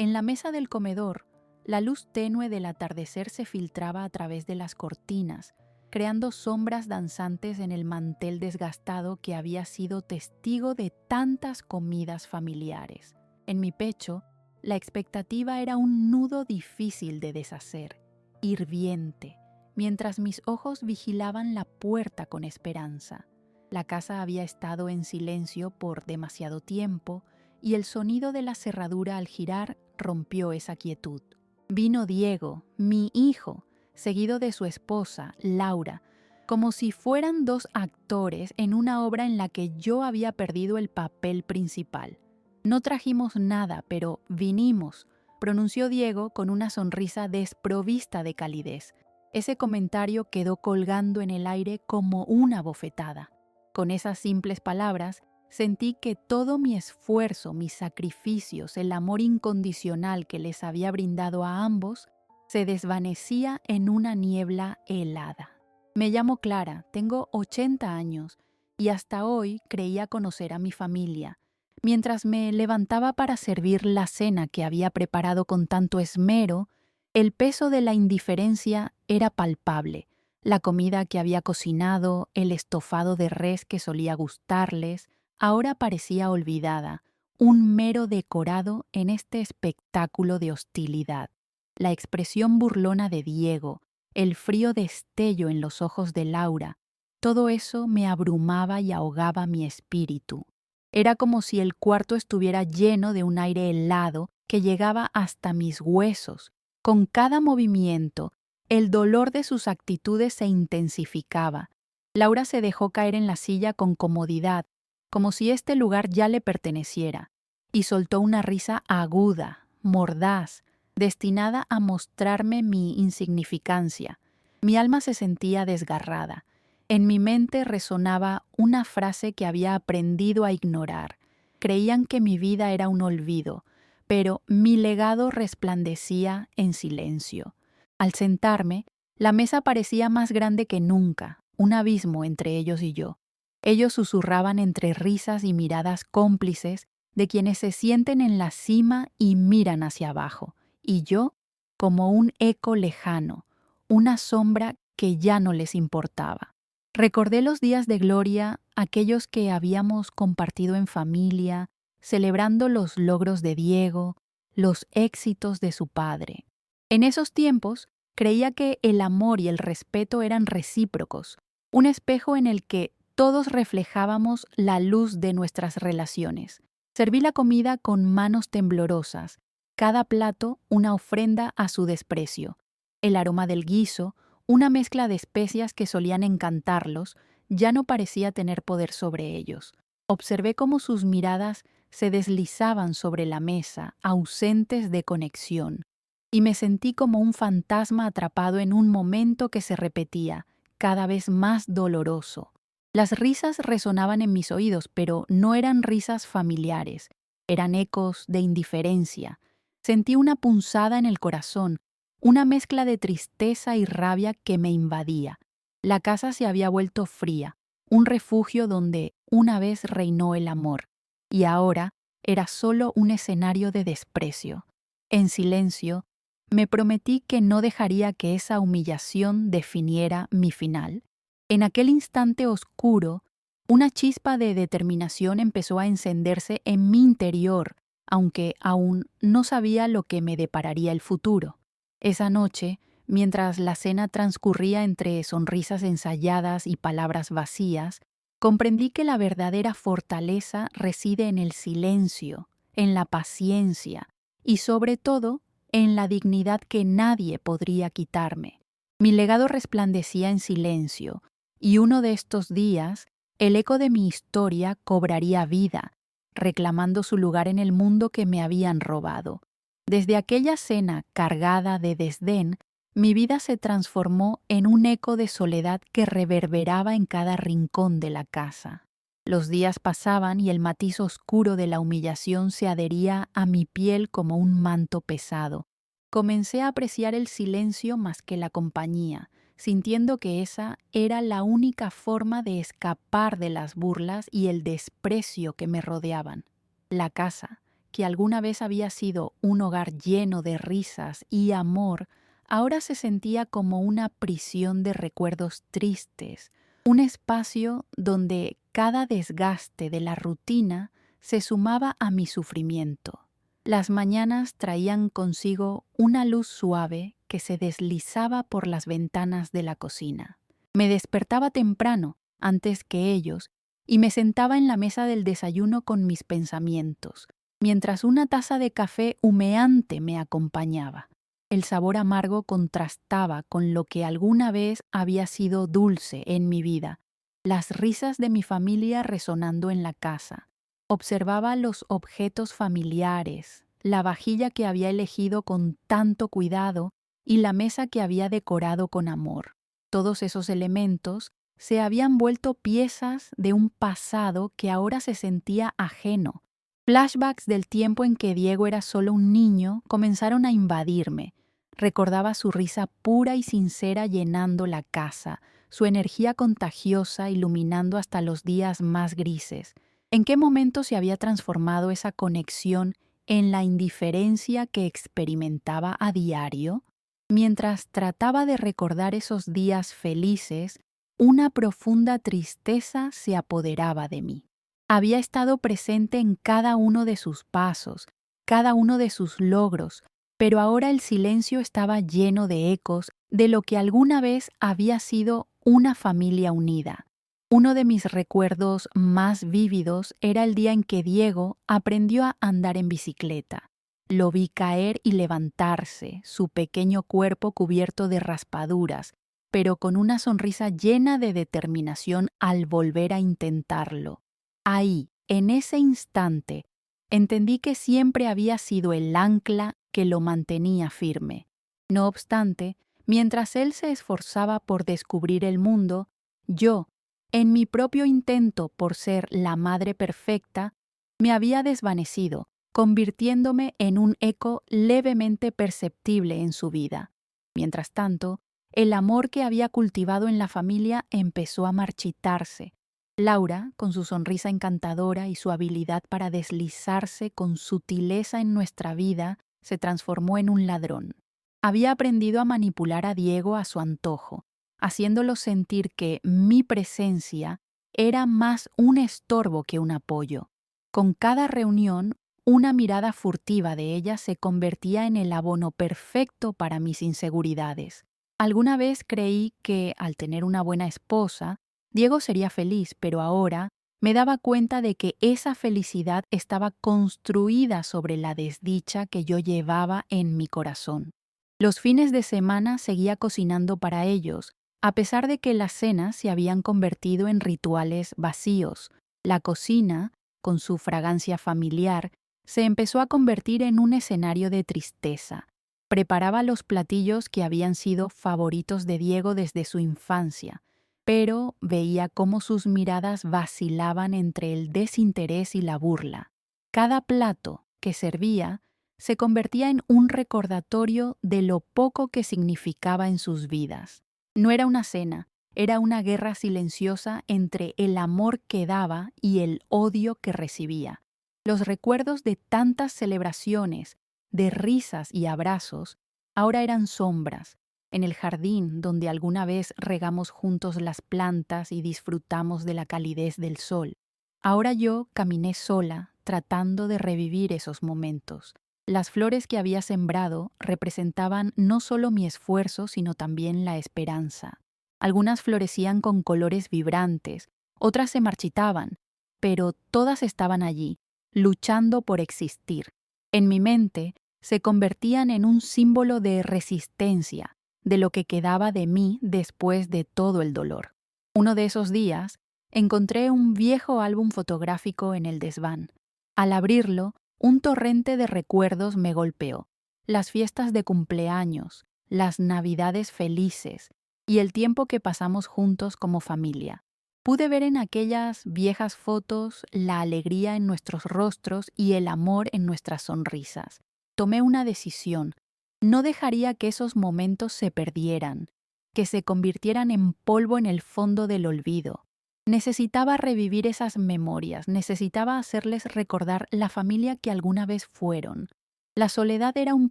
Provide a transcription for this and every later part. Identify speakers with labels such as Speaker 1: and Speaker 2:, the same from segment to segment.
Speaker 1: En la mesa del comedor, la luz tenue del atardecer se filtraba a través de las cortinas, creando sombras danzantes en el mantel desgastado que había sido testigo de tantas comidas familiares. En mi pecho, la expectativa era un nudo difícil de deshacer, hirviente, mientras mis ojos vigilaban la puerta con esperanza. La casa había estado en silencio por demasiado tiempo y el sonido de la cerradura al girar rompió esa quietud. Vino Diego, mi hijo, seguido de su esposa, Laura, como si fueran dos actores en una obra en la que yo había perdido el papel principal. No trajimos nada, pero vinimos, pronunció Diego con una sonrisa desprovista de calidez. Ese comentario quedó colgando en el aire como una bofetada. Con esas simples palabras, sentí que todo mi esfuerzo, mis sacrificios, el amor incondicional que les había brindado a ambos, se desvanecía en una niebla helada. Me llamo Clara, tengo 80 años y hasta hoy creía conocer a mi familia. Mientras me levantaba para servir la cena que había preparado con tanto esmero, el peso de la indiferencia era palpable. La comida que había cocinado, el estofado de res que solía gustarles, ahora parecía olvidada, un mero decorado en este espectáculo de hostilidad. La expresión burlona de Diego, el frío destello en los ojos de Laura, todo eso me abrumaba y ahogaba mi espíritu. Era como si el cuarto estuviera lleno de un aire helado que llegaba hasta mis huesos. Con cada movimiento, el dolor de sus actitudes se intensificaba. Laura se dejó caer en la silla con comodidad, como si este lugar ya le perteneciera, y soltó una risa aguda, mordaz, destinada a mostrarme mi insignificancia. Mi alma se sentía desgarrada. En mi mente resonaba una frase que había aprendido a ignorar. Creían que mi vida era un olvido, pero mi legado resplandecía en silencio. Al sentarme, la mesa parecía más grande que nunca, un abismo entre ellos y yo. Ellos susurraban entre risas y miradas cómplices de quienes se sienten en la cima y miran hacia abajo, y yo como un eco lejano, una sombra que ya no les importaba. Recordé los días de gloria, aquellos que habíamos compartido en familia, celebrando los logros de Diego, los éxitos de su padre. En esos tiempos, creía que el amor y el respeto eran recíprocos, un espejo en el que todos reflejábamos la luz de nuestras relaciones. Serví la comida con manos temblorosas, cada plato una ofrenda a su desprecio. El aroma del guiso, una mezcla de especias que solían encantarlos, ya no parecía tener poder sobre ellos. Observé cómo sus miradas se deslizaban sobre la mesa, ausentes de conexión, y me sentí como un fantasma atrapado en un momento que se repetía, cada vez más doloroso. Las risas resonaban en mis oídos, pero no eran risas familiares, eran ecos de indiferencia. Sentí una punzada en el corazón, una mezcla de tristeza y rabia que me invadía. La casa se había vuelto fría, un refugio donde una vez reinó el amor, y ahora era solo un escenario de desprecio. En silencio, me prometí que no dejaría que esa humillación definiera mi final. En aquel instante oscuro, una chispa de determinación empezó a encenderse en mi interior, aunque aún no sabía lo que me depararía el futuro. Esa noche, mientras la cena transcurría entre sonrisas ensayadas y palabras vacías, comprendí que la verdadera fortaleza reside en el silencio, en la paciencia y, sobre todo, en la dignidad que nadie podría quitarme. Mi legado resplandecía en silencio, y uno de estos días, el eco de mi historia cobraría vida, reclamando su lugar en el mundo que me habían robado. Desde aquella cena cargada de desdén, mi vida se transformó en un eco de soledad que reverberaba en cada rincón de la casa. Los días pasaban y el matiz oscuro de la humillación se adhería a mi piel como un manto pesado. Comencé a apreciar el silencio más que la compañía, sintiendo que esa era la única forma de escapar de las burlas y el desprecio que me rodeaban. La casa, que alguna vez había sido un hogar lleno de risas y amor, ahora se sentía como una prisión de recuerdos tristes, un espacio donde cada desgaste de la rutina se sumaba a mi sufrimiento. Las mañanas traían consigo una luz suave que se deslizaba por las ventanas de la cocina. Me despertaba temprano, antes que ellos, y me sentaba en la mesa del desayuno con mis pensamientos, mientras una taza de café humeante me acompañaba. El sabor amargo contrastaba con lo que alguna vez había sido dulce en mi vida, las risas de mi familia resonando en la casa. Observaba los objetos familiares, la vajilla que había elegido con tanto cuidado y la mesa que había decorado con amor. Todos esos elementos se habían vuelto piezas de un pasado que ahora se sentía ajeno. Flashbacks del tiempo en que Diego era solo un niño comenzaron a invadirme. Recordaba su risa pura y sincera llenando la casa, su energía contagiosa iluminando hasta los días más grises. ¿En qué momento se había transformado esa conexión en la indiferencia que experimentaba a diario? Mientras trataba de recordar esos días felices, una profunda tristeza se apoderaba de mí. Había estado presente en cada uno de sus pasos, cada uno de sus logros, pero ahora el silencio estaba lleno de ecos de lo que alguna vez había sido una familia unida. Uno de mis recuerdos más vívidos era el día en que Diego aprendió a andar en bicicleta. Lo vi caer y levantarse, su pequeño cuerpo cubierto de raspaduras, pero con una sonrisa llena de determinación al volver a intentarlo. Ahí, en ese instante, entendí que siempre había sido el ancla que lo mantenía firme. No obstante, mientras él se esforzaba por descubrir el mundo, yo, en mi propio intento por ser la madre perfecta, me había desvanecido, convirtiéndome en un eco levemente perceptible en su vida. Mientras tanto, el amor que había cultivado en la familia empezó a marchitarse. Laura, con su sonrisa encantadora y su habilidad para deslizarse con sutileza en nuestra vida, se transformó en un ladrón. Había aprendido a manipular a Diego a su antojo, haciéndolo sentir que mi presencia era más un estorbo que un apoyo. Con cada reunión, una mirada furtiva de ella se convertía en el abono perfecto para mis inseguridades. Alguna vez creí que, al tener una buena esposa, Diego sería feliz, pero ahora me daba cuenta de que esa felicidad estaba construida sobre la desdicha que yo llevaba en mi corazón. Los fines de semana seguía cocinando para ellos, a pesar de que las cenas se habían convertido en rituales vacíos. La cocina, con su fragancia familiar, se empezó a convertir en un escenario de tristeza. Preparaba los platillos que habían sido favoritos de Diego desde su infancia, pero veía cómo sus miradas vacilaban entre el desinterés y la burla. Cada plato que servía se convertía en un recordatorio de lo poco que significaba en sus vidas. No era una cena, era una guerra silenciosa entre el amor que daba y el odio que recibía. Los recuerdos de tantas celebraciones, de risas y abrazos, ahora eran sombras. En el jardín donde alguna vez regamos juntos las plantas y disfrutamos de la calidez del sol. Ahora yo caminé sola, tratando de revivir esos momentos. Las flores que había sembrado representaban no solo mi esfuerzo, sino también la esperanza. Algunas florecían con colores vibrantes, otras se marchitaban, pero todas estaban allí, luchando por existir. En mi mente se convertían en un símbolo de resistencia, de lo que quedaba de mí después de todo el dolor. Uno de esos días, encontré un viejo álbum fotográfico en el desván. Al abrirlo, un torrente de recuerdos me golpeó. Las fiestas de cumpleaños, las navidades felices y el tiempo que pasamos juntos como familia. Pude ver en aquellas viejas fotos la alegría en nuestros rostros y el amor en nuestras sonrisas. Tomé una decisión. No dejaría que esos momentos se perdieran, que se convirtieran en polvo en el fondo del olvido. Necesitaba revivir esas memorias, necesitaba hacerles recordar la familia que alguna vez fueron. La soledad era un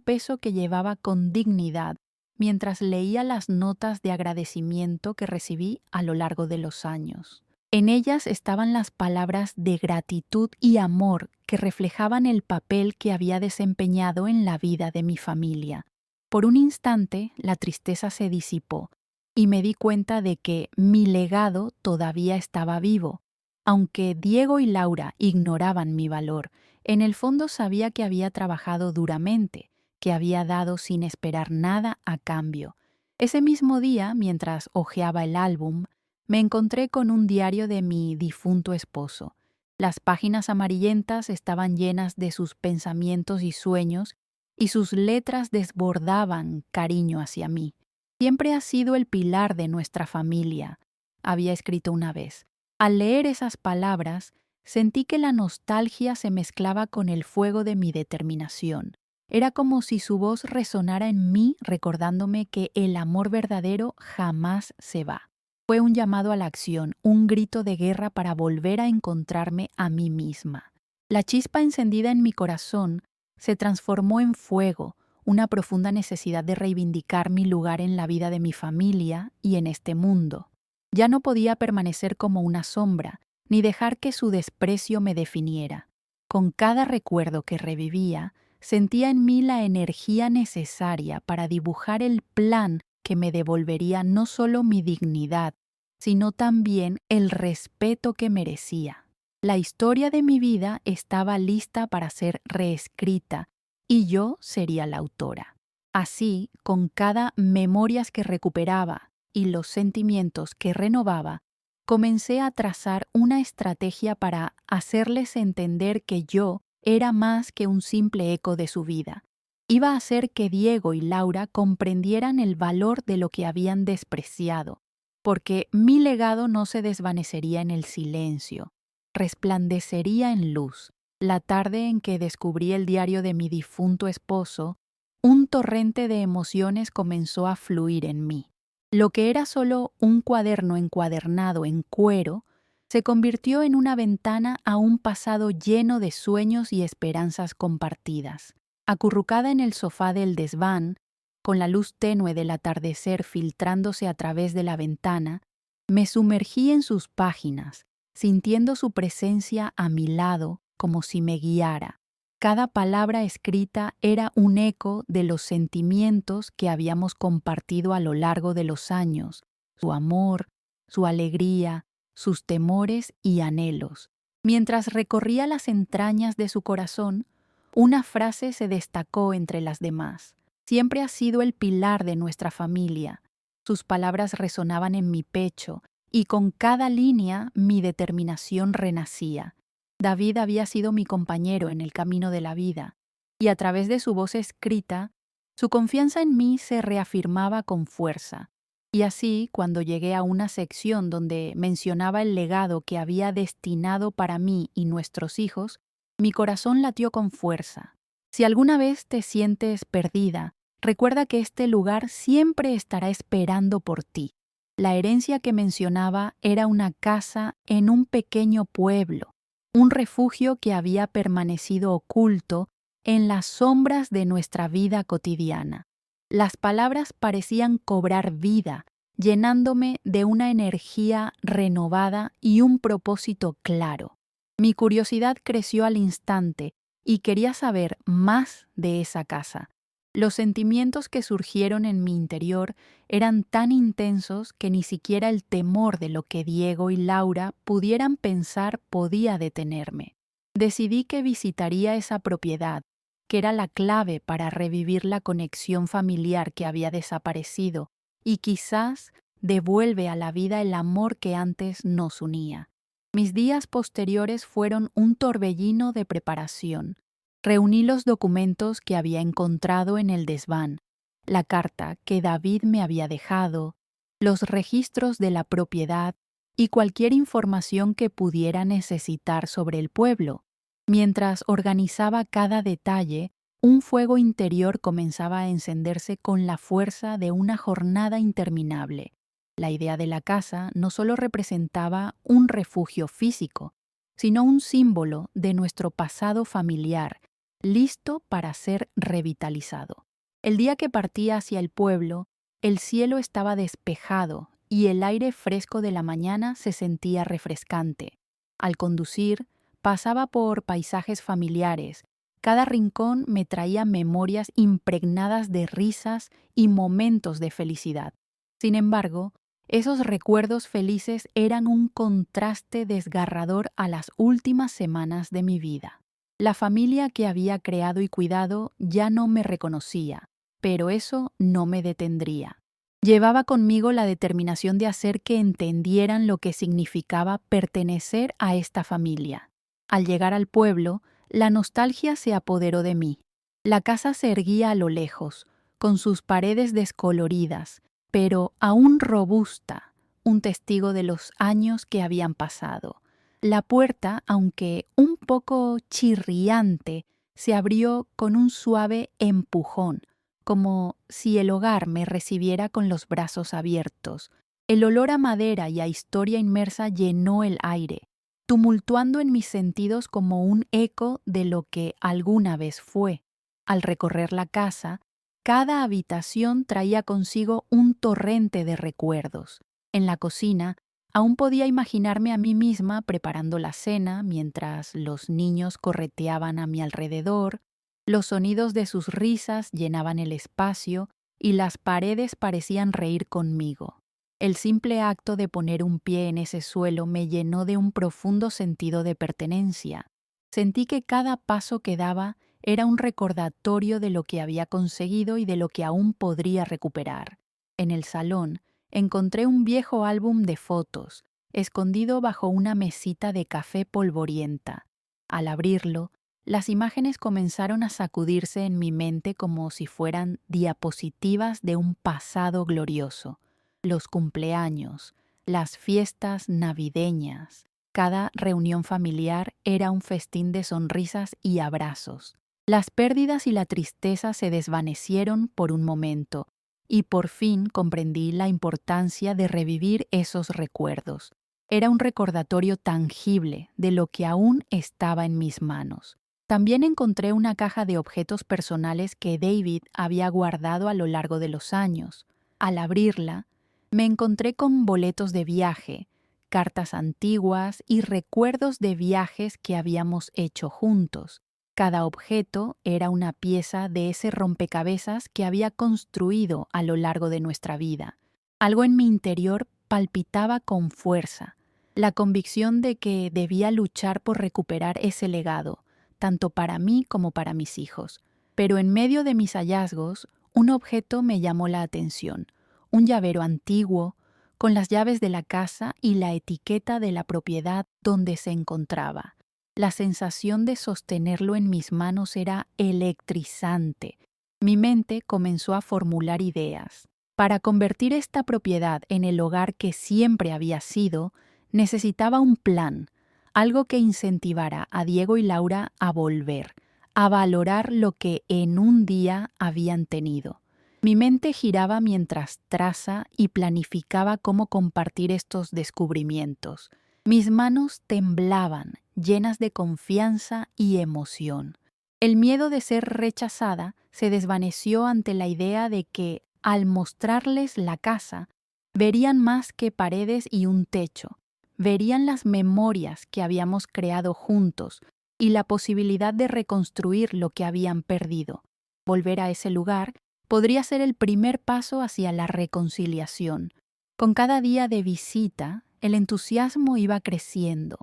Speaker 1: peso que llevaba con dignidad mientras leía las notas de agradecimiento que recibí a lo largo de los años. En ellas estaban las palabras de gratitud y amor que reflejaban el papel que había desempeñado en la vida de mi familia. Por un instante, la tristeza se disipó y me di cuenta de que mi legado todavía estaba vivo. Aunque Diego y Laura ignoraban mi valor, en el fondo sabía que había trabajado duramente, que había dado sin esperar nada a cambio. Ese mismo día, mientras hojeaba el álbum, me encontré con un diario de mi difunto esposo. Las páginas amarillentas estaban llenas de sus pensamientos y sueños, y sus letras desbordaban cariño hacia mí. Siempre has sido el pilar de nuestra familia, había escrito una vez. Al leer esas palabras, sentí que la nostalgia se mezclaba con el fuego de mi determinación. Era como si su voz resonara en mí recordándome que el amor verdadero jamás se va. Fue un llamado a la acción, un grito de guerra para volver a encontrarme a mí misma. La chispa encendida en mi corazón se transformó en fuego, una profunda necesidad de reivindicar mi lugar en la vida de mi familia y en este mundo. Ya no podía permanecer como una sombra, ni dejar que su desprecio me definiera. Con cada recuerdo que revivía, sentía en mí la energía necesaria para dibujar el plan que me devolvería no solo mi dignidad, sino también el respeto que merecía. La historia de mi vida estaba lista para ser reescrita y yo sería la autora. Así, con cada memorias que recuperaba y los sentimientos que renovaba, comencé a trazar una estrategia para hacerles entender que yo era más que un simple eco de su vida. Iba a hacer que Diego y Laura comprendieran el valor de lo que habían despreciado, porque mi legado no se desvanecería en el silencio, resplandecería en luz. La tarde en que descubrí el diario de mi difunto esposo, un torrente de emociones comenzó a fluir en mí. Lo que era solo un cuaderno encuadernado en cuero, se convirtió en una ventana a un pasado lleno de sueños y esperanzas compartidas. Acurrucada en el sofá del desván, con la luz tenue del atardecer filtrándose a través de la ventana, me sumergí en sus páginas, sintiendo su presencia a mi lado como si me guiara. Cada palabra escrita era un eco de los sentimientos que habíamos compartido a lo largo de los años, su amor, su alegría, sus temores y anhelos. Mientras recorría las entrañas de su corazón, una frase se destacó entre las demás. Siempre ha sido el pilar de nuestra familia. Sus palabras resonaban en mi pecho y con cada línea mi determinación renacía. David había sido mi compañero en el camino de la vida, y a través de su voz escrita, su confianza en mí se reafirmaba con fuerza. Y así, cuando llegué a una sección donde mencionaba el legado que había destinado para mí y nuestros hijos, mi corazón latió con fuerza. Si alguna vez te sientes perdida, recuerda que este lugar siempre estará esperando por ti. La herencia que mencionaba era una casa en un pequeño pueblo, un refugio que había permanecido oculto en las sombras de nuestra vida cotidiana. Las palabras parecían cobrar vida, llenándome de una energía renovada y un propósito claro. Mi curiosidad creció al instante y quería saber más de esa casa. Los sentimientos que surgieron en mi interior eran tan intensos que ni siquiera el temor de lo que Diego y Laura pudieran pensar podía detenerme. Decidí que visitaría esa propiedad, que era la clave para revivir la conexión familiar que había desaparecido y quizás devuelve a la vida el amor que antes nos unía. Mis días posteriores fueron un torbellino de preparación. Reuní los documentos que había encontrado en el desván, la carta que David me había dejado, los registros de la propiedad y cualquier información que pudiera necesitar sobre el pueblo. Mientras organizaba cada detalle, un fuego interior comenzaba a encenderse con la fuerza de una jornada interminable. La idea de la casa no solo representaba un refugio físico, sino un símbolo de nuestro pasado familiar, listo para ser revitalizado. El día que partí hacia el pueblo, el cielo estaba despejado y el aire fresco de la mañana se sentía refrescante. Al conducir, pasaba por paisajes familiares. Cada rincón me traía memorias impregnadas de risas y momentos de felicidad. Sin embargo, esos recuerdos felices eran un contraste desgarrador a las últimas semanas de mi vida. La familia que había creado y cuidado ya no me reconocía, pero eso no me detendría. Llevaba conmigo la determinación de hacer que entendieran lo que significaba pertenecer a esta familia. Al llegar al pueblo, la nostalgia se apoderó de mí. La casa se erguía a lo lejos, con sus paredes descoloridas, pero aún robusta, un testigo de los años que habían pasado. La puerta, aunque un poco chirriante, se abrió con un suave empujón, como si el hogar me recibiera con los brazos abiertos. El olor a madera y a historia inmersa llenó el aire, tumultuando en mis sentidos como un eco de lo que alguna vez fue. Al recorrer la casa, cada habitación traía consigo un torrente de recuerdos. En la cocina, aún podía imaginarme a mí misma preparando la cena mientras los niños correteaban a mi alrededor. Los sonidos de sus risas llenaban el espacio y las paredes parecían reír conmigo. El simple acto de poner un pie en ese suelo me llenó de un profundo sentido de pertenencia. Sentí que cada paso que daba era un recordatorio de lo que había conseguido y de lo que aún podría recuperar. En el salón encontré un viejo álbum de fotos, escondido bajo una mesita de café polvorienta. Al abrirlo, las imágenes comenzaron a sacudirse en mi mente como si fueran diapositivas de un pasado glorioso. Los cumpleaños, las fiestas navideñas, cada reunión familiar era un festín de sonrisas y abrazos. Las pérdidas y la tristeza se desvanecieron por un momento, y por fin comprendí la importancia de revivir esos recuerdos. Era un recordatorio tangible de lo que aún estaba en mis manos. También encontré una caja de objetos personales que David había guardado a lo largo de los años. Al abrirla, me encontré con boletos de viaje, cartas antiguas y recuerdos de viajes que habíamos hecho juntos. Cada objeto era una pieza de ese rompecabezas que había construido a lo largo de nuestra vida. Algo en mi interior palpitaba con fuerza, la convicción de que debía luchar por recuperar ese legado, tanto para mí como para mis hijos. Pero en medio de mis hallazgos, un objeto me llamó la atención, un llavero antiguo, con las llaves de la casa y la etiqueta de la propiedad donde se encontraba. La sensación de sostenerlo en mis manos era electrizante. Mi mente comenzó a formular ideas. Para convertir esta propiedad en el hogar que siempre había sido, necesitaba un plan, algo que incentivara a Diego y Laura a volver, a valorar lo que en un día habían tenido. Mi mente giraba mientras traza y planificaba cómo compartir estos descubrimientos. Mis manos temblaban, llenas de confianza y emoción. El miedo de ser rechazada se desvaneció ante la idea de que, al mostrarles la casa, verían más que paredes y un techo. Verían las memorias que habíamos creado juntos y la posibilidad de reconstruir lo que habían perdido. Volver a ese lugar podría ser el primer paso hacia la reconciliación. Con cada día de visita, el entusiasmo iba creciendo.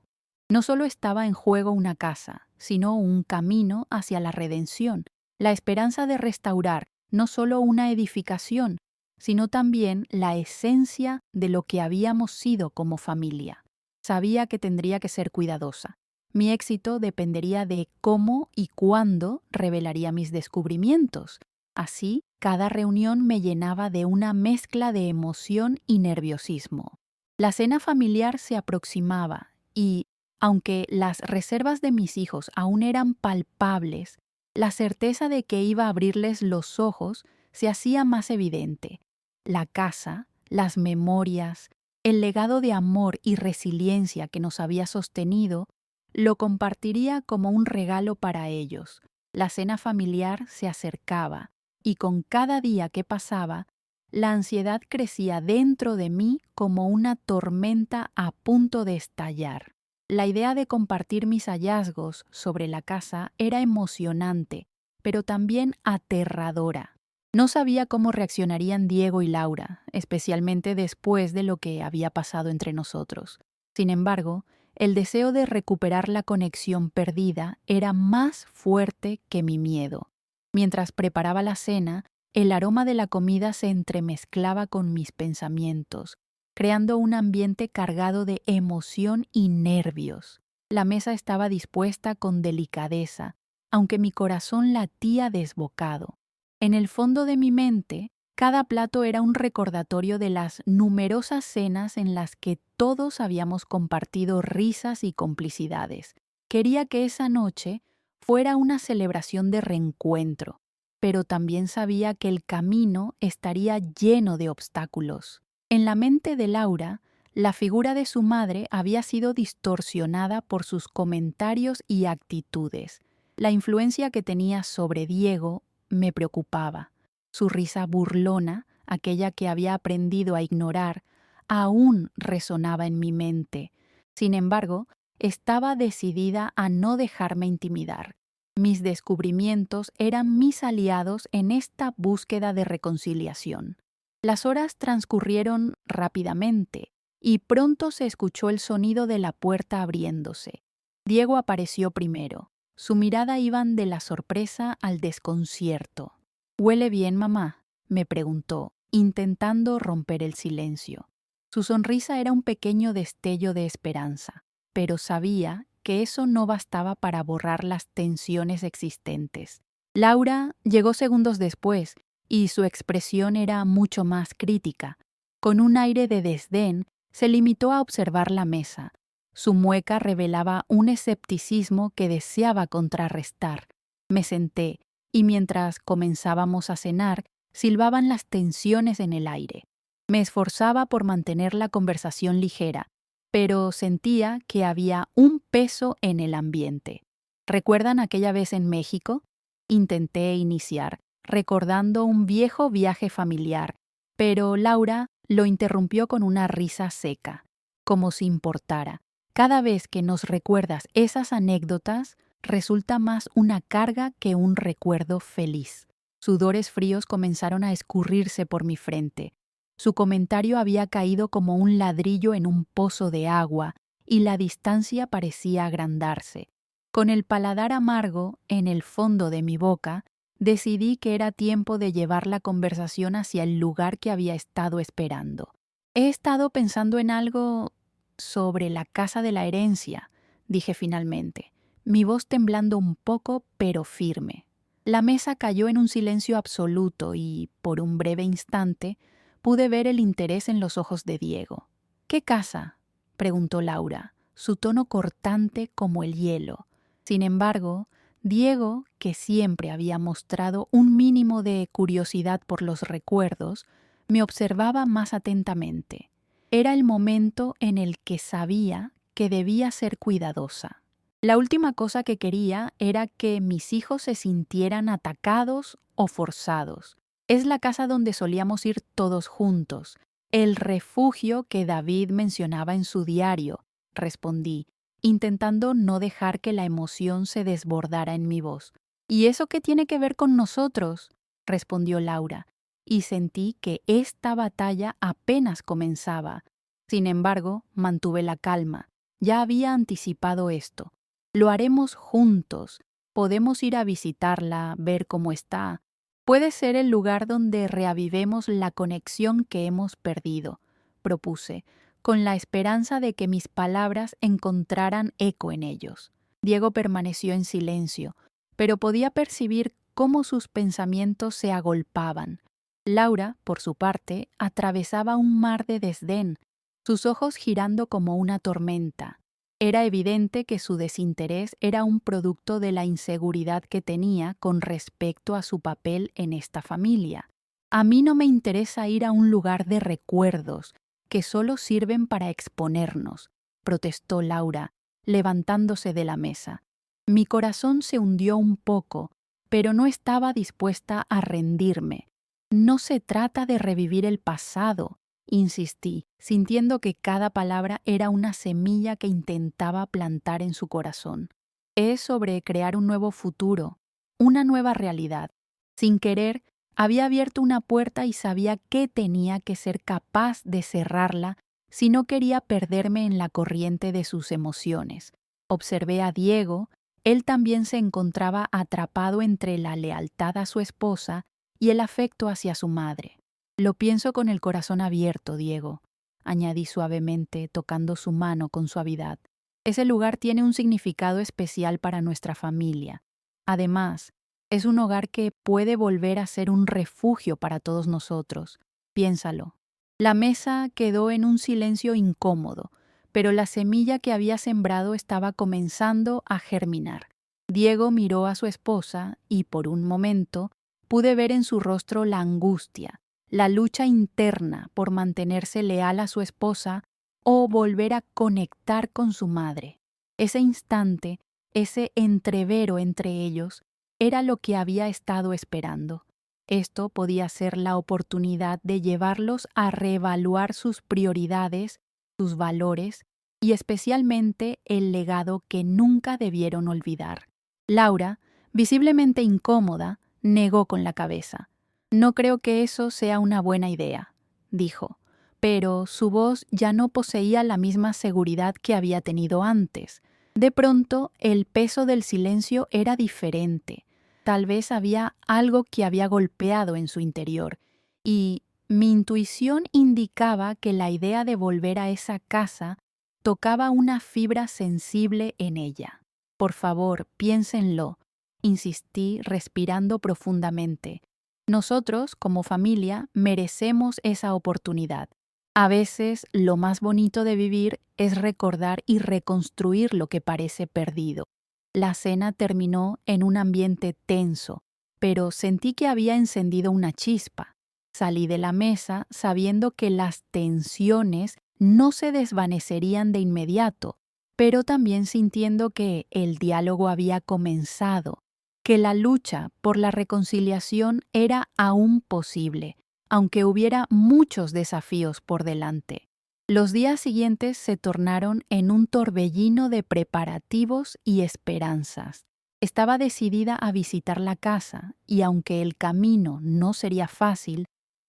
Speaker 1: No solo estaba en juego una casa, sino un camino hacia la redención, la esperanza de restaurar no solo una edificación, sino también la esencia de lo que habíamos sido como familia. Sabía que tendría que ser cuidadosa. Mi éxito dependería de cómo y cuándo revelaría mis descubrimientos. Así, cada reunión me llenaba de una mezcla de emoción y nerviosismo. La cena familiar se aproximaba y, aunque las reservas de mis hijos aún eran palpables, la certeza de que iba a abrirles los ojos se hacía más evidente. La casa, las memorias, el legado de amor y resiliencia que nos había sostenido, lo compartiría como un regalo para ellos. La cena familiar se acercaba y con cada día que pasaba, la ansiedad crecía dentro de mí como una tormenta a punto de estallar. La idea de compartir mis hallazgos sobre la casa era emocionante, pero también aterradora. No sabía cómo reaccionarían Diego y Laura, especialmente después de lo que había pasado entre nosotros. Sin embargo, el deseo de recuperar la conexión perdida era más fuerte que mi miedo. Mientras preparaba la cena, el aroma de la comida se entremezclaba con mis pensamientos, creando un ambiente cargado de emoción y nervios. La mesa estaba dispuesta con delicadeza, aunque mi corazón latía desbocado. En el fondo de mi mente, cada plato era un recordatorio de las numerosas cenas en las que todos habíamos compartido risas y complicidades. Quería que esa noche fuera una celebración de reencuentro, pero también sabía que el camino estaría lleno de obstáculos. En la mente de Laura, la figura de su madre había sido distorsionada por sus comentarios y actitudes. La influencia que tenía sobre Diego me preocupaba. Su risa burlona, aquella que había aprendido a ignorar, aún resonaba en mi mente. Sin embargo, estaba decidida a no dejarme intimidar. Mis descubrimientos eran mis aliados en esta búsqueda de reconciliación. Las horas transcurrieron rápidamente y pronto se escuchó el sonido de la puerta abriéndose. Diego apareció primero. Su mirada iba de la sorpresa al desconcierto. «¿Huele bien, mamá?», me preguntó, intentando romper el silencio. Su sonrisa era un pequeño destello de esperanza, pero sabía que eso no bastaba para borrar las tensiones existentes. Laura llegó segundos después y su expresión era mucho más crítica. Con un aire de desdén, se limitó a observar la mesa. Su mueca revelaba un escepticismo que deseaba contrarrestar. Me senté, y mientras comenzábamos a cenar, silbaban las tensiones en el aire. Me esforzaba por mantener la conversación ligera, pero sentía que había un peso en el ambiente. ¿Recuerdan aquella vez en México? Intenté iniciar, recordando un viejo viaje familiar, pero Laura lo interrumpió con una risa seca, como si importara. Cada vez que nos recuerdas esas anécdotas, resulta más una carga que un recuerdo feliz. Sudores fríos comenzaron a escurrirse por mi frente. Su comentario había caído como un ladrillo en un pozo de agua, y la distancia parecía agrandarse. Con el paladar amargo en el fondo de mi boca, decidí que era tiempo de llevar la conversación hacia el lugar que había estado esperando. He estado pensando en algo sobre la casa de la herencia, dije finalmente, mi voz temblando un poco pero firme. La mesa cayó en un silencio absoluto y, por un breve instante, pude ver el interés en los ojos de Diego. «¿Qué casa?», preguntó Laura, su tono cortante como el hielo. Sin embargo, Diego, que siempre había mostrado un mínimo de curiosidad por los recuerdos, me observaba más atentamente. Era el momento en el que sabía que debía ser cuidadosa. La última cosa que quería era que mis hijos se sintieran atacados o forzados. Es la casa donde solíamos ir todos juntos, el refugio que David mencionaba en su diario, respondí, intentando no dejar que la emoción se desbordara en mi voz. «¿Y eso qué tiene que ver con nosotros?», respondió Laura, y sentí que esta batalla apenas comenzaba. Sin embargo, mantuve la calma. Ya había anticipado esto. Lo haremos juntos. Podemos ir a visitarla, ver cómo está. Puede ser el lugar donde reavivemos la conexión que hemos perdido, propuse, con la esperanza de que mis palabras encontraran eco en ellos. Diego permaneció en silencio, pero podía percibir cómo sus pensamientos se agolpaban. Laura, por su parte, atravesaba un mar de desdén, sus ojos girando como una tormenta. Era evidente que su desinterés era un producto de la inseguridad que tenía con respecto a su papel en esta familia. A mí no me interesa ir a un lugar de recuerdos que solo sirven para exponernos, protestó Laura, levantándose de la mesa. Mi corazón se hundió un poco, pero no estaba dispuesta a rendirme. No se trata de revivir el pasado, insistí, sintiendo que cada palabra era una semilla que intentaba plantar en su corazón. Es sobre crear un nuevo futuro, una nueva realidad. Sin querer, había abierto una puerta y sabía que tenía que ser capaz de cerrarla si no quería perderme en la corriente de sus emociones. Observé a Diego. Él también se encontraba atrapado entre la lealtad a su esposa y el afecto hacia su madre. Lo pienso con el corazón abierto, Diego, añadí suavemente, tocando su mano con suavidad. Ese lugar tiene un significado especial para nuestra familia. Además, es un hogar que puede volver a ser un refugio para todos nosotros. Piénsalo. La mesa quedó en un silencio incómodo, pero la semilla que había sembrado estaba comenzando a germinar. Diego miró a su esposa y, por un momento, pude ver en su rostro la angustia, la lucha interna por mantenerse leal a su esposa o volver a conectar con su madre. Ese instante, ese entrevero entre ellos, era lo que había estado esperando. Esto podía ser la oportunidad de llevarlos a reevaluar sus prioridades, sus valores y especialmente el legado que nunca debieron olvidar. Laura, visiblemente incómoda, negó con la cabeza. No creo que eso sea una buena idea, dijo, pero su voz ya no poseía la misma seguridad que había tenido antes. De pronto, el peso del silencio era diferente. Tal vez había algo que había golpeado en su interior, y mi intuición indicaba que la idea de volver a esa casa tocaba una fibra sensible en ella. Por favor, piénsenlo, insistí respirando profundamente. Nosotros, como familia, merecemos esa oportunidad. A veces, lo más bonito de vivir es recordar y reconstruir lo que parece perdido. La cena terminó en un ambiente tenso, pero sentí que había encendido una chispa. Salí de la mesa sabiendo que las tensiones no se desvanecerían de inmediato, pero también sintiendo que el diálogo había comenzado, que la lucha por la reconciliación era aún posible, aunque hubiera muchos desafíos por delante. Los días siguientes se tornaron en un torbellino de preparativos y esperanzas. Estaba decidida a visitar la casa, y aunque el camino no sería fácil,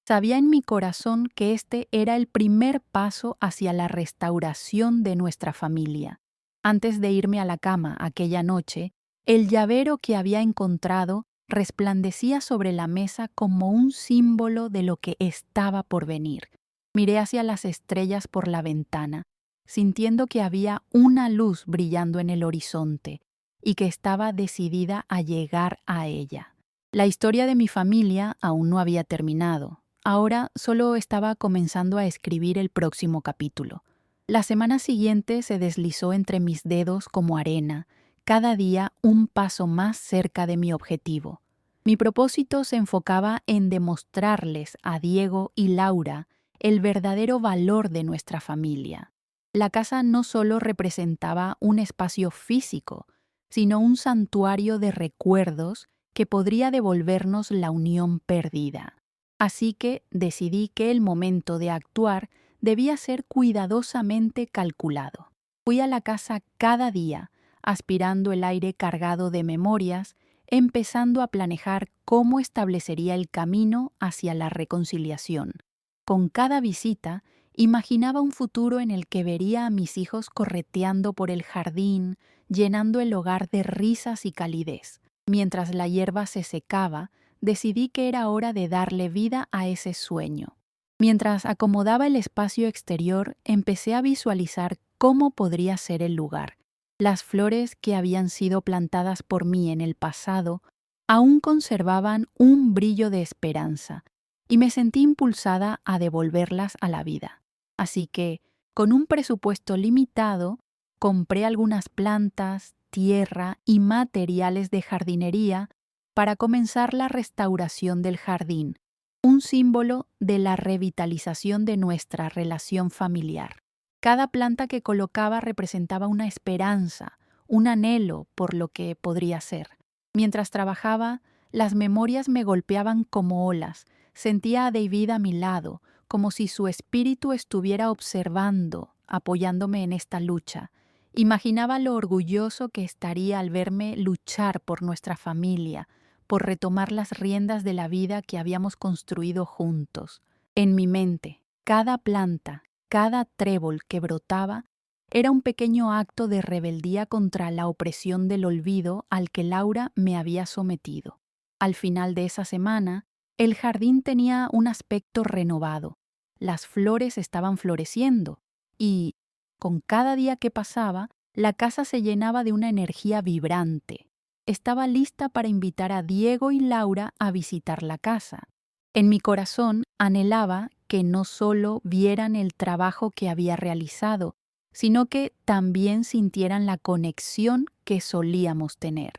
Speaker 1: sabía en mi corazón que este era el primer paso hacia la restauración de nuestra familia. Antes de irme a la cama aquella noche, el llavero que había encontrado resplandecía sobre la mesa como un símbolo de lo que estaba por venir. Miré hacia las estrellas por la ventana, sintiendo que había una luz brillando en el horizonte y que estaba decidida a llegar a ella. La historia de mi familia aún no había terminado. Ahora solo estaba comenzando a escribir el próximo capítulo. La semana siguiente se deslizó entre mis dedos como arena, cada día un paso más cerca de mi objetivo. Mi propósito se enfocaba en demostrarles a Diego y Laura el verdadero valor de nuestra familia. La casa no solo representaba un espacio físico, sino un santuario de recuerdos que podría devolvernos la unión perdida. Así que decidí que el momento de actuar debía ser cuidadosamente calculado. Fui a la casa cada día, aspirando el aire cargado de memorias, empezando a planear cómo establecería el camino hacia la reconciliación. Con cada visita, imaginaba un futuro en el que vería a mis hijos correteando por el jardín, llenando el hogar de risas y calidez. Mientras la hierba se secaba, decidí que era hora de darle vida a ese sueño. Mientras acomodaba el espacio exterior, empecé a visualizar cómo podría ser el lugar. Las flores que habían sido plantadas por mí en el pasado aún conservaban un brillo de esperanza, y me sentí impulsada a devolverlas a la vida. Así que, con un presupuesto limitado, compré algunas plantas, tierra y materiales de jardinería para comenzar la restauración del jardín, un símbolo de la revitalización de nuestra relación familiar. Cada planta que colocaba representaba una esperanza, un anhelo por lo que podría ser. Mientras trabajaba, las memorias me golpeaban como olas. Sentía a David a mi lado, como si su espíritu estuviera observando, apoyándome en esta lucha. Imaginaba lo orgulloso que estaría al verme luchar por nuestra familia, por retomar las riendas de la vida que habíamos construido juntos. En mi mente, cada planta, cada trébol que brotaba, era un pequeño acto de rebeldía contra la opresión del olvido al que Laura me había sometido. Al final de esa semana, el jardín tenía un aspecto renovado. Las flores estaban floreciendo y, con cada día que pasaba, la casa se llenaba de una energía vibrante. Estaba lista para invitar a Diego y Laura a visitar la casa. En mi corazón anhelaba que no solo vieran el trabajo que había realizado, sino que también sintieran la conexión que solíamos tener.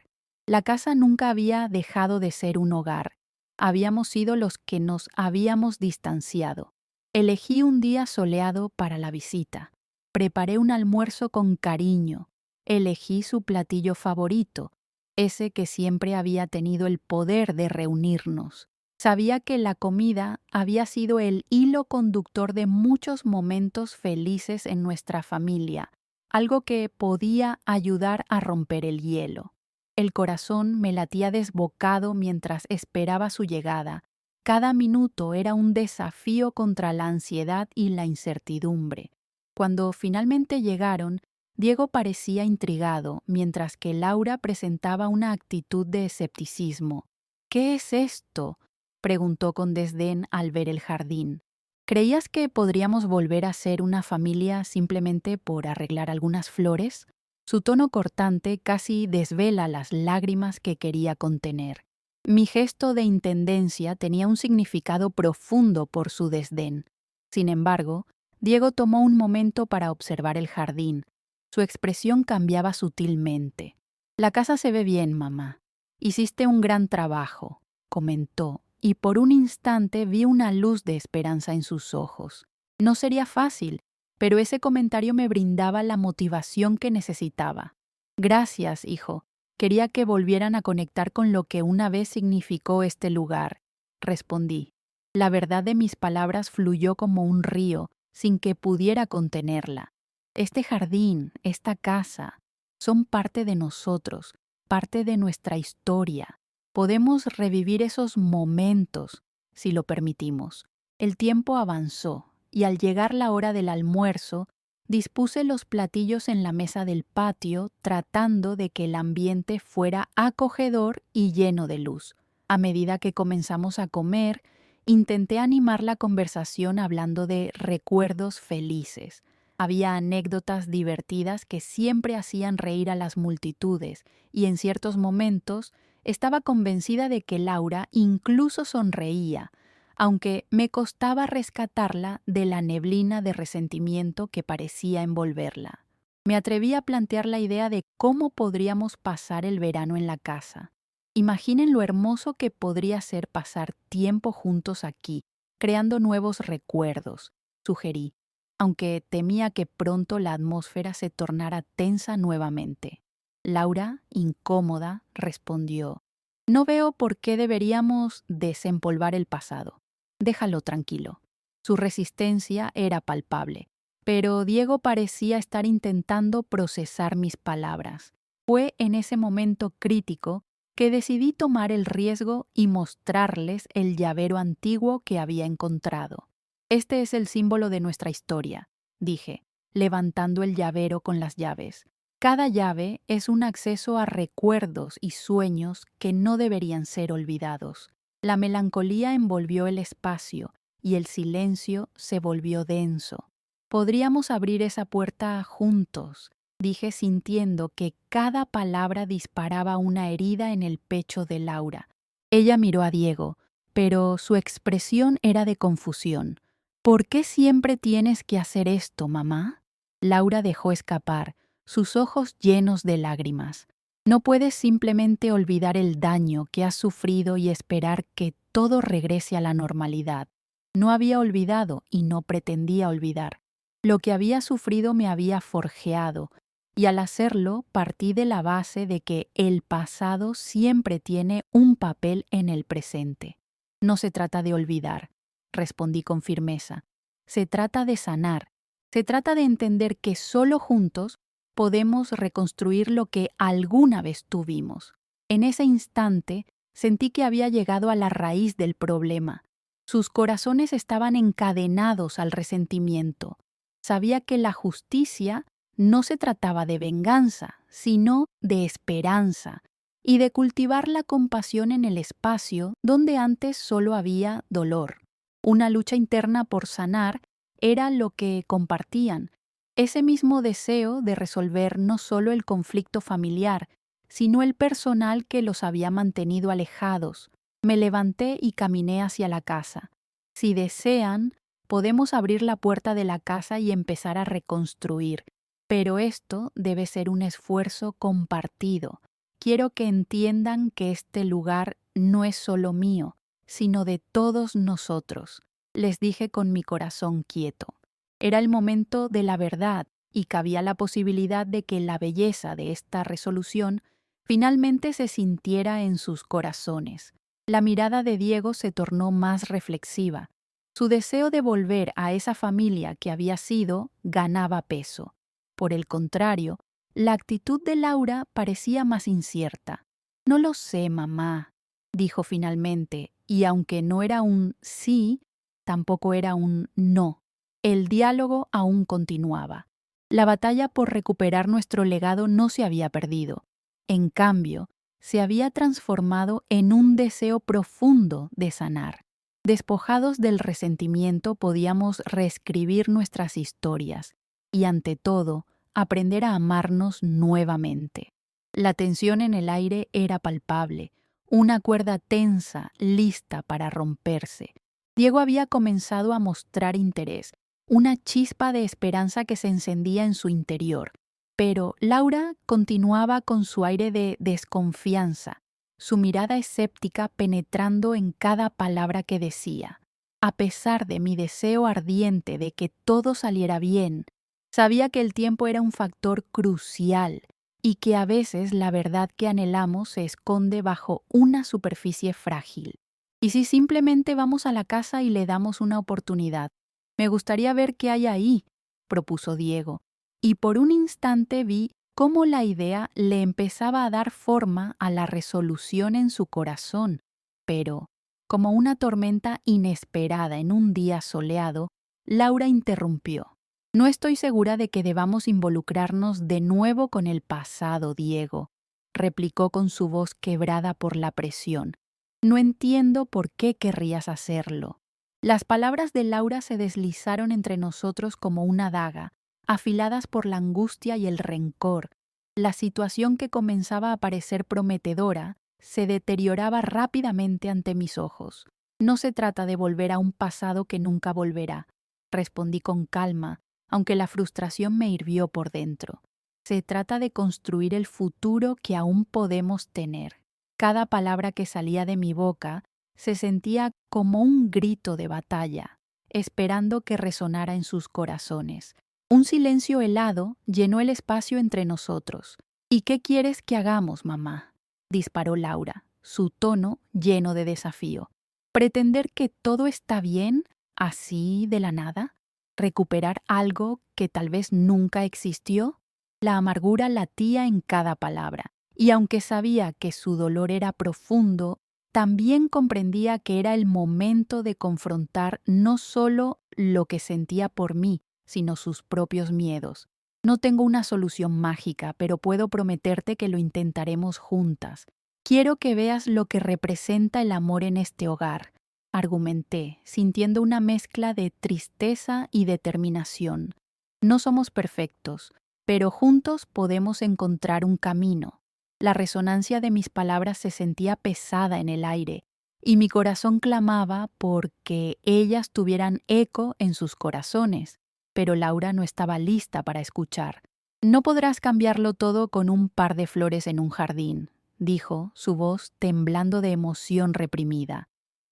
Speaker 1: La casa nunca había dejado de ser un hogar. Habíamos sido los que nos habíamos distanciado. Elegí un día soleado para la visita. Preparé un almuerzo con cariño. Elegí su platillo favorito, ese que siempre había tenido el poder de reunirnos. Sabía que la comida había sido el hilo conductor de muchos momentos felices en nuestra familia, algo que podía ayudar a romper el hielo. El corazón me latía desbocado mientras esperaba su llegada. Cada minuto era un desafío contra la ansiedad y la incertidumbre. Cuando finalmente llegaron, Diego parecía intrigado, mientras que Laura presentaba una actitud de escepticismo. «¿Qué es esto?», preguntó con desdén al ver el jardín. «¿Creías que podríamos volver a ser una familia simplemente por arreglar algunas flores?». Su tono cortante casi desvela las lágrimas que quería contener. Mi gesto de intendencia tenía un significado profundo por su desdén. Sin embargo, Diego tomó un momento para observar el jardín. Su expresión cambiaba sutilmente. «La casa se ve bien, mamá. Hiciste un gran trabajo», comentó, y por un instante vi una luz de esperanza en sus ojos. No sería fácil, pero ese comentario me brindaba la motivación que necesitaba. «Gracias, hijo. Quería que volvieran a conectar con lo que una vez significó este lugar», respondí. La verdad de mis palabras fluyó como un río, sin que pudiera contenerla. Este jardín, esta casa, son parte de nosotros, parte de nuestra historia. Podemos revivir esos momentos, si lo permitimos. El tiempo avanzó, y al llegar la hora del almuerzo, dispuse los platillos en la mesa del patio, tratando de que el ambiente fuera acogedor y lleno de luz. A medida que comenzamos a comer, intenté animar la conversación hablando de recuerdos felices. Había anécdotas divertidas que siempre hacían reír a las multitudes, y en ciertos momentos estaba convencida de que Laura incluso sonreía, aunque me costaba rescatarla de la neblina de resentimiento que parecía envolverla. Me atreví a plantear la idea de cómo podríamos pasar el verano en la casa. Imaginen lo hermoso que podría ser pasar tiempo juntos aquí, creando nuevos recuerdos, sugerí, aunque temía que pronto la atmósfera se tornara tensa nuevamente. Laura, incómoda, respondió: «No veo por qué deberíamos desempolvar el pasado. Déjalo tranquilo». Su resistencia era palpable, pero Diego parecía estar intentando procesar mis palabras. Fue en ese momento crítico que decidí tomar el riesgo y mostrarles el llavero antiguo que había encontrado. «Este es el símbolo de nuestra historia», dije, levantando el llavero con las llaves. «Cada llave es un acceso a recuerdos y sueños que no deberían ser olvidados». La melancolía envolvió el espacio y el silencio se volvió denso. «Podríamos abrir esa puerta juntos», dije, sintiendo que cada palabra disparaba una herida en el pecho de Laura. Ella miró a Diego, pero su expresión era de confusión. «¿Por qué siempre tienes que hacer esto, mamá?». Laura dejó escapar, sus ojos llenos de lágrimas. «No puedes simplemente olvidar el daño que has sufrido y esperar que todo regrese a la normalidad. No había olvidado y no pretendía olvidar. Lo que había sufrido me había forjeado, y al hacerlo partí de la base de que el pasado siempre tiene un papel en el presente. No se trata de olvidar, respondí con firmeza. Se trata de sanar. Se trata de entender que solo juntos podemos reconstruir lo que alguna vez tuvimos. En ese instante sentí que había llegado a la raíz del problema. Sus corazones estaban encadenados al resentimiento. Sabía que la justicia no se trataba de venganza, sino de esperanza y de cultivar la compasión en el espacio donde antes solo había dolor. Una lucha interna por sanar era lo que compartían, ese mismo deseo de resolver no solo el conflicto familiar, sino el personal que los había mantenido alejados. Me levanté y caminé hacia la casa. Si desean, podemos abrir la puerta de la casa y empezar a reconstruir, pero esto debe ser un esfuerzo compartido. Quiero que entiendan que este lugar no es solo mío, sino de todos nosotros, les dije con mi corazón quieto. Era el momento de la verdad y cabía la posibilidad de que la belleza de esta resolución finalmente se sintiera en sus corazones. La mirada de Diego se tornó más reflexiva. Su deseo de volver a esa familia que había sido ganaba peso. Por el contrario, la actitud de Laura parecía más incierta. No lo sé, mamá, dijo finalmente, y aunque no era un sí, tampoco era un no. El diálogo aún continuaba. La batalla por recuperar nuestro legado no se había perdido. En cambio, se había transformado en un deseo profundo de sanar. Despojados del resentimiento podíamos reescribir nuestras historias y, ante todo, aprender a amarnos nuevamente. La tensión en el aire era palpable, una cuerda tensa, lista para romperse. Diego había comenzado a mostrar interés, una chispa de esperanza que se encendía en su interior. Pero Laura continuaba con su aire de desconfianza, su mirada escéptica penetrando en cada palabra que decía. A pesar de mi deseo ardiente de que todo saliera bien, sabía que el tiempo era un factor crucial y que a veces la verdad que anhelamos se esconde bajo una superficie frágil. ¿Y si simplemente vamos a la casa y le damos una oportunidad? Me gustaría ver qué hay ahí, propuso Diego, y por un instante vi cómo la idea le empezaba a dar forma a la resolución en su corazón, pero, como una tormenta inesperada en un día soleado, Laura interrumpió. No estoy segura de que debamos involucrarnos de nuevo con el pasado, Diego, replicó con su voz quebrada por la presión. No entiendo por qué querrías hacerlo. Las palabras de Laura se deslizaron entre nosotros como una daga, afiladas por la angustia y el rencor. La situación que comenzaba a parecer prometedora se deterioraba rápidamente ante mis ojos. No se trata de volver a un pasado que nunca volverá, respondí con calma, aunque la frustración me hirvió por dentro. Se trata de construir el futuro que aún podemos tener. Cada palabra que salía de mi boca se sentía como un grito de batalla, esperando que resonara en sus corazones. Un silencio helado llenó el espacio entre nosotros. ¿Y qué quieres que hagamos, mamá?, disparó Laura, su tono lleno de desafío. ¿Pretender que todo está bien, así de la nada? ¿Recuperar algo que tal vez nunca existió? La amargura latía en cada palabra, y aunque sabía que su dolor era profundo, también comprendía que era el momento de confrontar no solo lo que sentía por mí, sino sus propios miedos. No tengo una solución mágica, pero puedo prometerte que lo intentaremos juntas. Quiero que veas lo que representa el amor en este hogar, argumenté, sintiendo una mezcla de tristeza y determinación. No somos perfectos, pero juntos podemos encontrar un camino. La resonancia de mis palabras se sentía pesada en el aire, y mi corazón clamaba porque ellas tuvieran eco en sus corazones, pero Laura no estaba lista para escuchar. No podrás cambiarlo todo con un par de flores en un jardín, dijo, su voz temblando de emoción reprimida.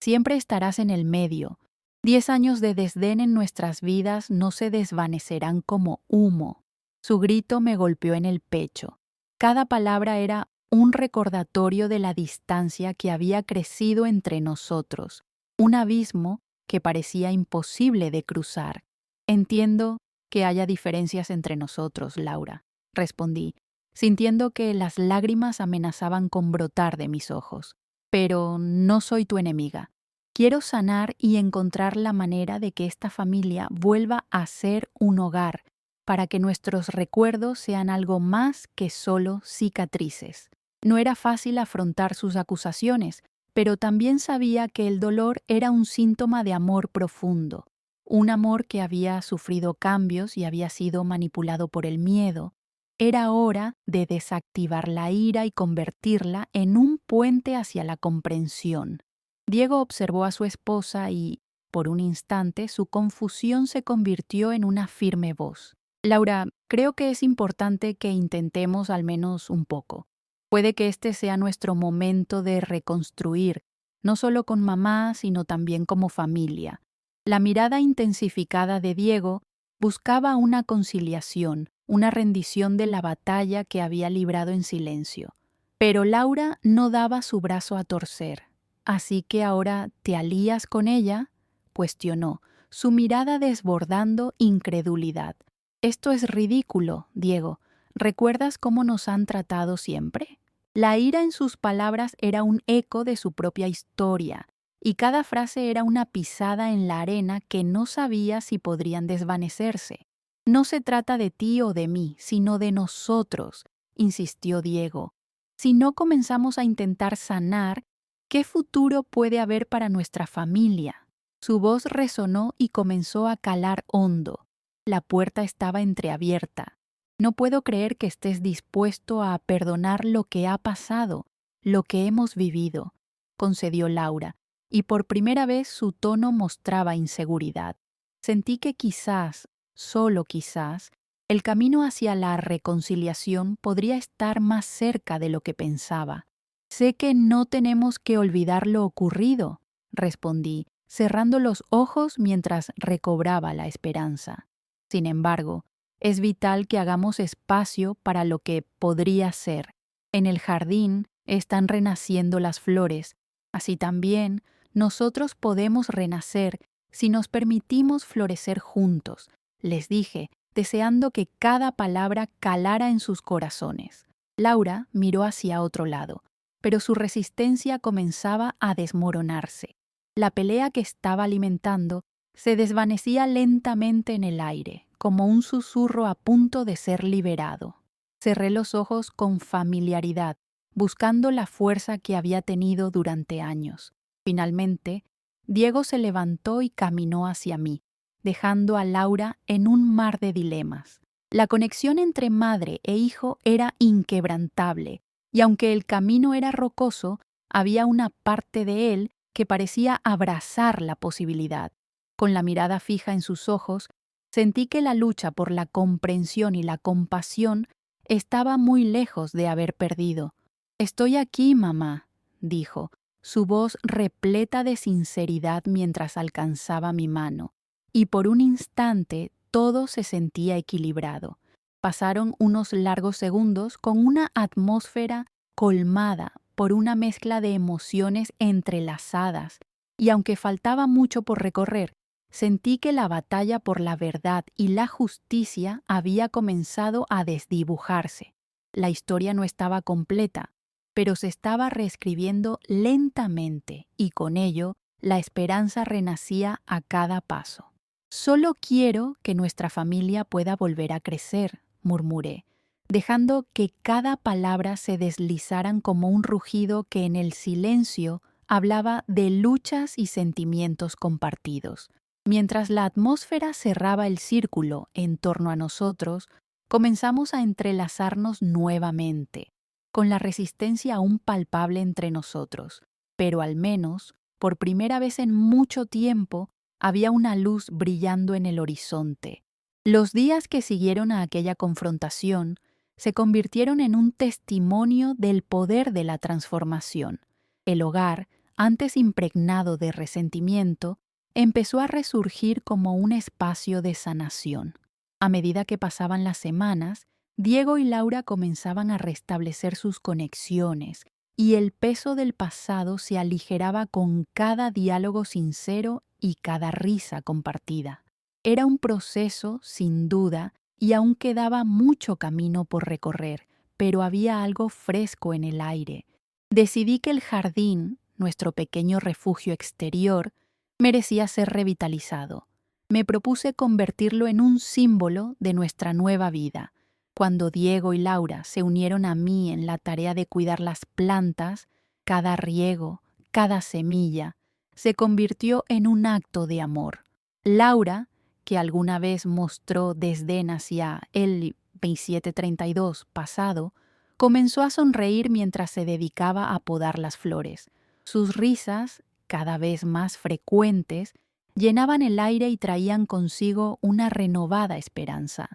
Speaker 1: Siempre estarás en el medio. 10 años de desdén en nuestras vidas no se desvanecerán como humo. Su grito me golpeó en el pecho. Cada palabra era un recordatorio de la distancia que había crecido entre nosotros, un abismo que parecía imposible de cruzar. Entiendo que haya diferencias entre nosotros, Laura, respondí, sintiendo que las lágrimas amenazaban con brotar de mis ojos. Pero no soy tu enemiga. Quiero sanar y encontrar la manera de que esta familia vuelva a ser un hogar, para que nuestros recuerdos sean algo más que solo cicatrices. No era fácil afrontar sus acusaciones, pero también sabía que el dolor era un síntoma de amor profundo, un amor que había sufrido cambios y había sido manipulado por el miedo. Era hora de desactivar la ira y convertirla en un puente hacia la comprensión. Diego observó a su esposa y, por un instante, su confusión se convirtió en una firme voz. Laura, creo que es importante que intentemos al menos un poco. Puede que este sea nuestro momento de reconstruir, no solo con mamá, sino también como familia. La mirada intensificada de Diego buscaba una conciliación, una rendición de la batalla que había librado en silencio. Pero Laura no daba su brazo a torcer. ¿Así que ahora te alías con ella?, cuestionó, su mirada desbordando incredulidad. Esto es ridículo, Diego. ¿Recuerdas cómo nos han tratado siempre? La ira en sus palabras era un eco de su propia historia, y cada frase era una pisada en la arena que no sabía si podrían desvanecerse. No se trata de ti o de mí, sino de nosotros, insistió Diego. Si no comenzamos a intentar sanar, ¿qué futuro puede haber para nuestra familia? Su voz resonó y comenzó a calar hondo. La puerta estaba entreabierta. No puedo creer que estés dispuesto a perdonar lo que ha pasado, lo que hemos vivido, concedió Laura, y por primera vez su tono mostraba inseguridad. Sentí que quizás, solo quizás, el camino hacia la reconciliación podría estar más cerca de lo que pensaba. Sé que no tenemos que olvidar lo ocurrido, respondí, cerrando los ojos mientras recobraba la esperanza. Sin embargo, es vital que hagamos espacio para lo que podría ser. En el jardín están renaciendo las flores, así también nosotros podemos renacer si nos permitimos florecer juntos, les dije, deseando que cada palabra calara en sus corazones. Laura miró hacia otro lado, pero su resistencia comenzaba a desmoronarse. La pelea que estaba alimentando se desvanecía lentamente en el aire, como un susurro a punto de ser liberado. Cerré los ojos con familiaridad, buscando la fuerza que había tenido durante años. Finalmente, Diego se levantó y caminó hacia mí, dejando a Laura en un mar de dilemas. La conexión entre madre e hijo era inquebrantable, y aunque el camino era rocoso, había una parte de él que parecía abrazar la posibilidad. Con la mirada fija en sus ojos, sentí que la lucha por la comprensión y la compasión estaba muy lejos de haber perdido. «Estoy aquí, mamá», dijo, su voz repleta de sinceridad mientras alcanzaba mi mano, y por un instante todo se sentía equilibrado. Pasaron unos largos segundos con una atmósfera colmada por una mezcla de emociones entrelazadas, y aunque faltaba mucho por recorrer, sentí que la batalla por la verdad y la justicia había comenzado a desdibujarse. La historia no estaba completa, pero se estaba reescribiendo lentamente y con ello la esperanza renacía a cada paso. «Solo quiero que nuestra familia pueda volver a crecer», murmuré, dejando que cada palabra se deslizaran como un rugido que en el silencio hablaba de luchas y sentimientos compartidos. Mientras la atmósfera cerraba el círculo en torno a nosotros, comenzamos a entrelazarnos nuevamente, con la resistencia aún palpable entre nosotros, pero al menos, por primera vez en mucho tiempo, había una luz brillando en el horizonte. Los días que siguieron a aquella confrontación se convirtieron en un testimonio del poder de la transformación. El hogar, antes impregnado de resentimiento, empezó a resurgir como un espacio de sanación. A medida que pasaban las semanas, Diego y Laura comenzaban a restablecer sus conexiones y el peso del pasado se aligeraba con cada diálogo sincero y cada risa compartida. Era un proceso, sin duda, y aún quedaba mucho camino por recorrer, pero había algo fresco en el aire. Decidí que el jardín, nuestro pequeño refugio exterior, merecía ser revitalizado. Me propuse convertirlo en un símbolo de nuestra nueva vida. Cuando Diego y Laura se unieron a mí en la tarea de cuidar las plantas, cada riego, cada semilla, se convirtió en un acto de amor. Laura, que alguna vez mostró desdén hacia el 2732 pasado, comenzó a sonreír mientras se dedicaba a podar las flores. Sus risas, cada vez más frecuentes, llenaban el aire y traían consigo una renovada esperanza.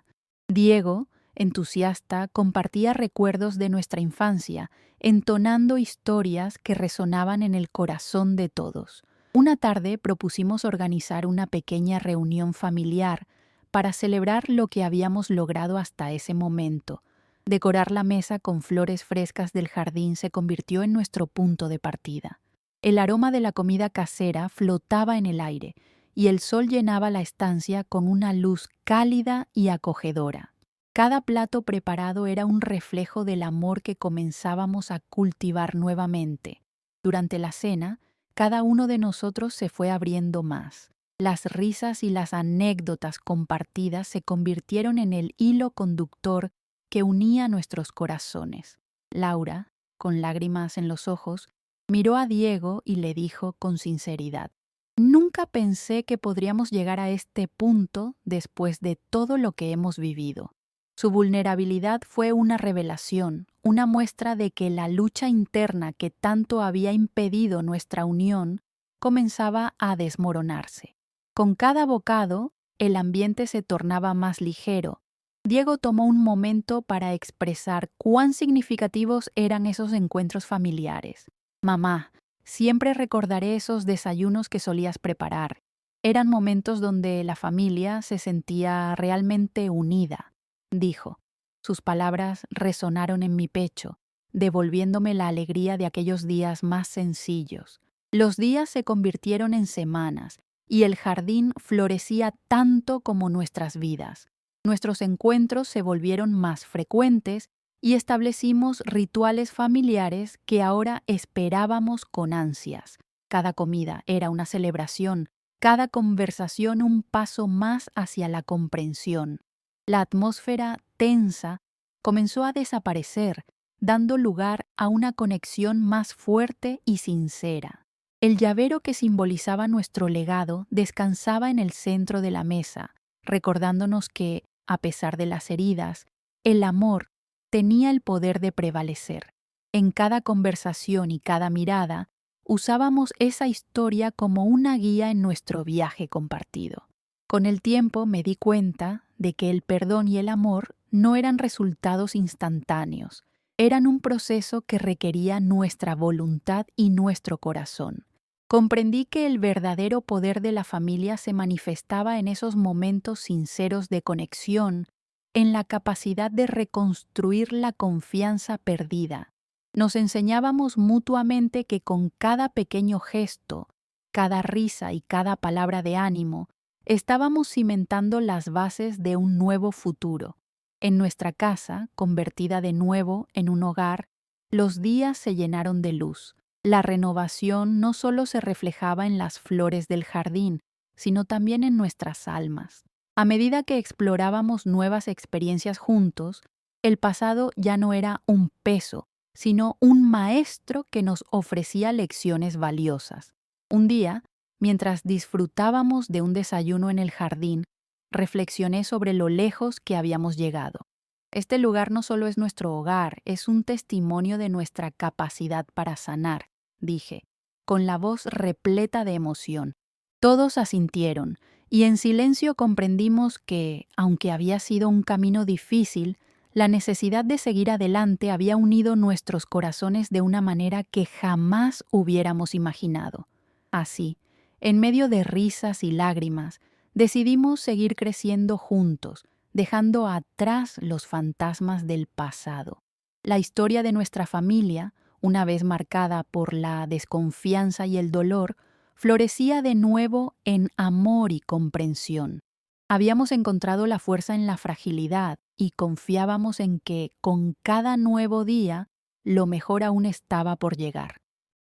Speaker 1: Diego, entusiasta, compartía recuerdos de nuestra infancia, entonando historias que resonaban en el corazón de todos. Una tarde propusimos organizar una pequeña reunión familiar para celebrar lo que habíamos logrado hasta ese momento. Decorar la mesa con flores frescas del jardín se convirtió en nuestro punto de partida. El aroma de la comida casera flotaba en el aire y el sol llenaba la estancia con una luz cálida y acogedora. Cada plato preparado era un reflejo del amor que comenzábamos a cultivar nuevamente. Durante la cena, cada uno de nosotros se fue abriendo más. Las risas y las anécdotas compartidas se convirtieron en el hilo conductor que unía nuestros corazones. Laura, con lágrimas en los ojos, miró a Diego y le dijo con sinceridad: «Nunca pensé que podríamos llegar a este punto después de todo lo que hemos vivido». Su vulnerabilidad fue una revelación, una muestra de que la lucha interna que tanto había impedido nuestra unión comenzaba a desmoronarse. Con cada bocado, el ambiente se tornaba más ligero. Diego tomó un momento para expresar cuán significativos eran esos encuentros familiares. «Mamá, siempre recordaré esos desayunos que solías preparar. Eran momentos donde la familia se sentía realmente unida», dijo. Sus palabras resonaron en mi pecho, devolviéndome la alegría de aquellos días más sencillos. Los días se convirtieron en semanas, y el jardín florecía tanto como nuestras vidas. Nuestros encuentros se volvieron más frecuentes y establecimos rituales familiares que ahora esperábamos con ansias. Cada comida era una celebración, cada conversación un paso más hacia la comprensión. La atmósfera tensa comenzó a desaparecer, dando lugar a una conexión más fuerte y sincera. El llavero que simbolizaba nuestro legado descansaba en el centro de la mesa, recordándonos que, a pesar de las heridas, el amor tenía el poder de prevalecer. En cada conversación y cada mirada, usábamos esa historia como una guía en nuestro viaje compartido. Con el tiempo me di cuenta de que el perdón y el amor no eran resultados instantáneos, eran un proceso que requería nuestra voluntad y nuestro corazón. Comprendí que el verdadero poder de la familia se manifestaba en esos momentos sinceros de conexión, en la capacidad de reconstruir la confianza perdida. Nos enseñábamos mutuamente que con cada pequeño gesto, cada risa y cada palabra de ánimo, estábamos cimentando las bases de un nuevo futuro. En nuestra casa, convertida de nuevo en un hogar, los días se llenaron de luz. La renovación no solo se reflejaba en las flores del jardín, sino también en nuestras almas. A medida que explorábamos nuevas experiencias juntos, el pasado ya no era un peso, sino un maestro que nos ofrecía lecciones valiosas. Un día, mientras disfrutábamos de un desayuno en el jardín, reflexioné sobre lo lejos que habíamos llegado. Este lugar no solo es nuestro hogar, es un testimonio de nuestra capacidad para sanar, dije, con la voz repleta de emoción. Todos asintieron, y en silencio comprendimos que, aunque había sido un camino difícil, La necesidad de seguir adelante había unido nuestros corazones de una manera que jamás hubiéramos imaginado. Así, en medio de risas y lágrimas, decidimos seguir creciendo juntos, dejando atrás los fantasmas del pasado. La historia de nuestra familia, una vez marcada por la desconfianza y el dolor, florecía de nuevo en amor y comprensión. Habíamos encontrado la fuerza en la fragilidad y confiábamos en que, con cada nuevo día, lo mejor aún estaba por llegar.